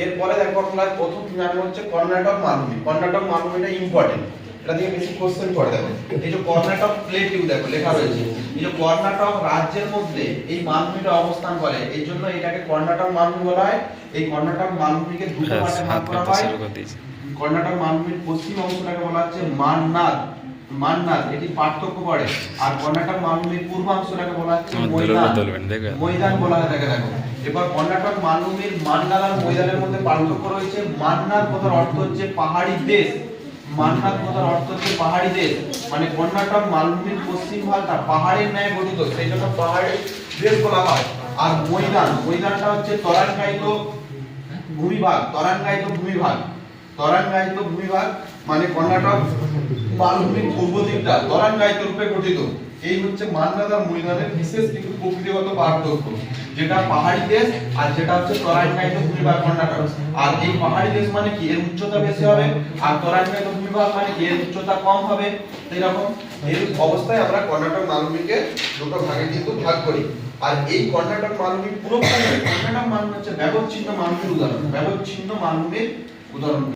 এরপরে দেখো আমরা প্রথম জানবো হচ্ছে কর্ণাটক মালভূমি। কর্ণাটক মালভূমিটা ইম্পর্টেন্ট, এটা দিয়ে বেশি কোশ্চেন করে দেখো। এই যে কর্ণাটক প্লেটিউ দেখো লেখা রয়েছে, এই যে কর্ণাটক রাজ্যের মধ্যে এই মালভূমিটা অবস্থান করে, এই জন্য এটাকে কর্ণাটক মালভূমি বলা হয়। এই কর্ণাটক মালভূমিকে দুটো ভাগে ভাগ করা হয়। কর্ণাটক মালভূমির পশ্চিম অংশটাকে বলা হচ্ছে মান্নার, মান্নার এটি পার্থক্য করে। আর কর্ণাটক মালভূমির পূর্বাংশটাকে বলা হচ্ছে ময়দান, ময়দান বলা হয় তাকে দেখো। এবার কর্ণাটক মালভূমির মান্নার আর ময়দানের মধ্যে পার্থক্য রয়েছে। মান্নার কথার অর্থ হচ্ছে পাহাড়ি দেশ, মান্নার কথার অর্থ হচ্ছে পাহাড়ি দেশ, মানে কর্ণাটক মালভূমির পশ্চিম ভাগটা পাহাড়ের ন্যায় গঠিত, সেই জন্য পাহাড়ি দেশ বলা হয়। আর ময়দান, ময়দানটা হচ্ছে তরাঙ্গায়িত ভূমিভাগ, তরাঙ্গায়িত ভূমিভাগ, তরাঙ্গায়িত ভূমিভাগ মানে কর্ণাটক মালভূমির পূর্ব দিকটা তরাঙ্গায়িত রূপে গঠিত। এই হচ্ছে মান্নার আর ময়দানের বিশেষ কিছু প্রকৃতিগত পার্থক্য, যেটা পাহাড়ি দেশ আর যেটা হচ্ছে তরাঙ্গায়িত ভূমিভাগ কর্ণাটক। আর এই পাহাড়ি দেশ মানে কি এর উচ্চতা বেশি হবে, আর তরাঙ্গায়িত ভূমিভাগ মানে কি এর উচ্চতা কম হবে। এরকম এই অবস্থায় আমরা কর্ণাটক মালভূমিকে দুটো ভাগে কিন্তু ভাগ করি। আর এই কর্ণাটক মালভূমি পুরোপুরি কর্ণাটক মালভূমি হচ্ছে ব্যবচ্ছিন্ন মালভূমির উদাহরণ, ব্যবচ্ছিন্ন মালভূমির উদাহরণ।